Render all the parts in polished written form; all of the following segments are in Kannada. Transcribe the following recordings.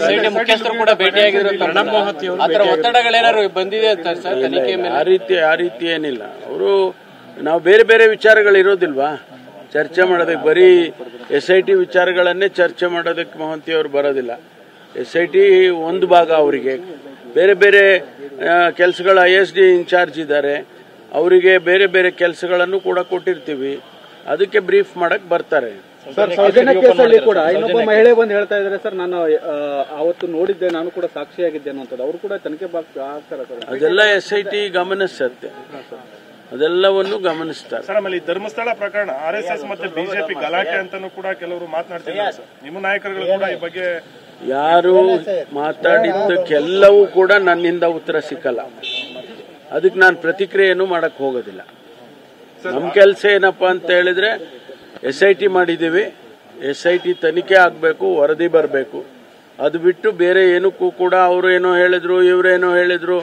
ಸಿಐಡಿ ಮುಖ್ಯಸ್ಥರು ಕೂಡ ಭೇಟಿಯಾಗಿದ್ರು. ಪ್ರಣಬ್ ಮೊಹತ್ತಿ ಅವರು ಒತ್ತಡಗಳೇನಾದ್ರು ಬಂದಿದೆ ಅಂತ ಸರ್ ತನಿಖೆ ಮೇಲೆ? ಆ ರೀತಿ ಏನಿಲ್ಲ. ಅವರು ನಾವು ಬೇರೆ ಬೇರೆ ವಿಚಾರಗಳಿರೋದಿಲ್ವಾ ಚರ್ಚೆ ಮಾಡೋದಕ್ಕೆ? ಬರೀ SIT ವಿಚಾರಗಳನ್ನೇ ಚರ್ಚೆ ಮಾಡೋದಕ್ಕೆ ಮೊಹಂತಿ ಅವರು ಬರೋದಿಲ್ಲ. SIT ಒಂದು ಭಾಗ, ಅವರಿಗೆ ಬೇರೆ ಬೇರೆ ಕೆಲಸಗಳ ISD ಇನ್ಚಾರ್ಜ್ ಇದ್ದಾರೆ, ಅವರಿಗೆ ಬೇರೆ ಬೇರೆ ಕೆಲಸಗಳನ್ನು ಕೂಡ ಕೊಟ್ಟಿರ್ತೀವಿ, ಅದಕ್ಕೆ ಬ್ರೀಫ್ ಮಾಡಕ್ ಬರ್ತಾರೆ. ಸರ್, ಸೌಜನ್ಯ ಕೇಸಲ್ಲಿ ಕೂಡ ಇನ್ನೊಬ್ಬ ಮಹಿಳೆ ಬಂದು ಹೇಳ್ತಾ ಇದ್ದಾರೆ ಸರ್, ನಾನು ಅವತ್ತು ನೋಡಿದ್ದೆ, ನಾನು ಕೂಡ ಸಾಕ್ಷಿಯಾಗಿದ್ದೆ ಅನ್ನೋದು. ಅವರು ಕೂಡ ತನಿಖೆ ಆಗ್ತಾರೆ ಸರ್? ಅದೆಲ್ಲ SIT ಗಮನಿಸುತ್ತೆ, ಅದೆಲ್ಲವನ್ನು ಗಮನಿಸ್ತಾರೆ ಸರ್. ಆಮೇಲೆ ಈ ಧರ್ಮಸ್ಥಳ ಪ್ರಕರಣ RSS ಮತ್ತೆ BJP ಗಲಾಟೆ ಅಂತಾನೂ ಕೂಡ ಕೆಲವರು ಮಾತನಾಡ್ತಿದ್ದಾರೆ ಸರ್. ನಿಮ್ಮ ನಾಯಕರುಗಳು ಕೂಡ ಈ ಬಗ್ಗೆ ಯಾರು ಮಾತಾಡಿದ್ದಕ್ಕೆಲ್ಲವೂ ಕೂಡ ನನ್ನಿಂದ ಉತ್ತರ ಸಿಕ್ಕಲ್ಲ. ಅದಕ್ಕೆ ನಾನು ಪ್ರತಿಕ್ರಿಯೆಯನ್ನು ಮಾಡಕ್ ಹೋಗೋದಿಲ್ಲ. ನಮ್ಮ ಕೆಲಸ ಏನಪ್ಪಾ ಅಂತ ಹೇಳಿದ್ರೆ SIT ಮಾಡಿದ್ದೀವಿ, SIT ತನಿಖೆ ಆಗಬೇಕು, ವರದಿ ಬರಬೇಕು. ಅದು ಬಿಟ್ಟು ಬೇರೆ ಏನಕ್ಕೂ ಕೂಡ ಅವರು ಏನೋ ಹೇಳಿದ್ರು, ಇವರೇನೋ ಹೇಳಿದ್ರು,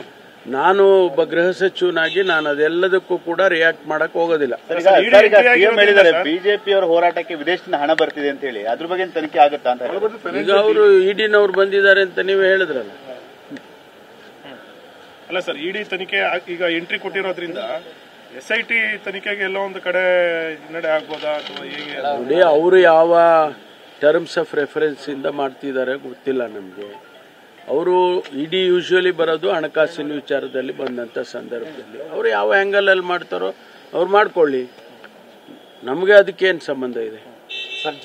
ನಾನು ಒಬ್ಬ ಗೃಹ ಸಚಿವನಾಗಿ ನಾನು ಅದೆಲ್ಲದಕ್ಕೂ ಕೂಡ ರಿಯಾಕ್ಟ್ ಮಾಡಕ್ ಹೋಗೋದಿಲ್ಲ. ಬಿಜೆಪಿ ಅವರ ಹೋರಾಟಕ್ಕೆ ವಿದೇಶದಿಂದ ಹಣ ಬರ್ತಿದೆ ಅಂತ ಹೇಳಿ ಅದ್ರ ಬಗ್ಗೆ ತನಿಖೆ ಆಗುತ್ತಾ ಅಂತ? ಈಗ ಅವರು EDನವ್ರು ಬಂದಿದ್ದಾರೆ ಅಂತ ನೀವೇ ಹೇಳಿದ್ರಲ್ಲ. ಅಲ್ಲ ಸರ್, ED ತನಿಖೆ ಈಗ ಎಂಟ್ರಿ ಕೊಟ್ಟಿರೋದ್ರಿಂದ SIT ತನಿಖೆಗೆ ಎಲ್ಲೋ ಒಂದು ಕಡೆ ಹಿನ್ನಡೆ ಆಗ್ಬೋದಾ ಅಥವಾ ಹೇಗೆ? ನೋಡಿ, ಅವರು ಯಾವ ಟರ್ಮ್ಸ್ ಆಫ್ ರೆಫರೆನ್ಸ್ ಇಂದ ಮಾಡ್ತಿದ್ದಾರೆ ಗೊತ್ತಿಲ್ಲ ನಮಗೆ. ಅವರು ED ಯೂಶುವಲಿ ಬರೋದು ಹಣಕಾಸಿನ ವಿಚಾರದಲ್ಲಿ ಬಂದಂತ ಸಂದರ್ಭದಲ್ಲಿ. ಅವರು ಯಾವ ಆಂಗಲ್ ಅಲ್ಲಿ ಮಾಡ್ತಾರೋ ಅವ್ರು ಮಾಡ್ಕೊಳ್ಳಿ, ನಮಗೆ ಅದಕ್ಕೇನು ಸಂಬಂಧ ಇದೆ? ಸರ್,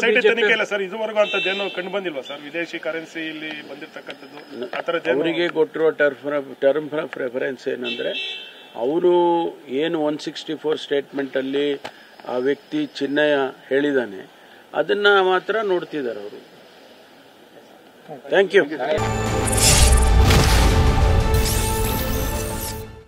SIT ತನಿಖೆ ಇಲ್ಲ ಸರ್, ಇದುವರೆಗೂ ಅಂತದ್ದೇನು ಕಂಡು ಬಂದಿಲ್ವಾ ಸರ್? ವಿದೇಶಿ ಕರೆನ್ಸಿ ಇಲ್ಲಿ ಬಂದಿರತಕ್ಕಂಥದ್ದು ಆ ಥರದ್ದು ಅವರಿಗೆ ಕೊಟ್ಟಿರೋ ಟರ್ಮ್ ಆಫ್ ರೆಫರೆನ್ಸ್ ಏನಂದ್ರೆ, ಅವರು ಏನು 164 ಸ್ಟೇಟ್ಮೆಂಟ್ ಅಲ್ಲಿ ಆ ವ್ಯಕ್ತಿ ಚಿನ್ನಯ್ಯ ಹೇಳಿದಾನೆ, ಅದನ್ನ ಮಾತ್ರ ನೋಡ್ತಿದ್ದಾರೆ ಅವರು. Thank you.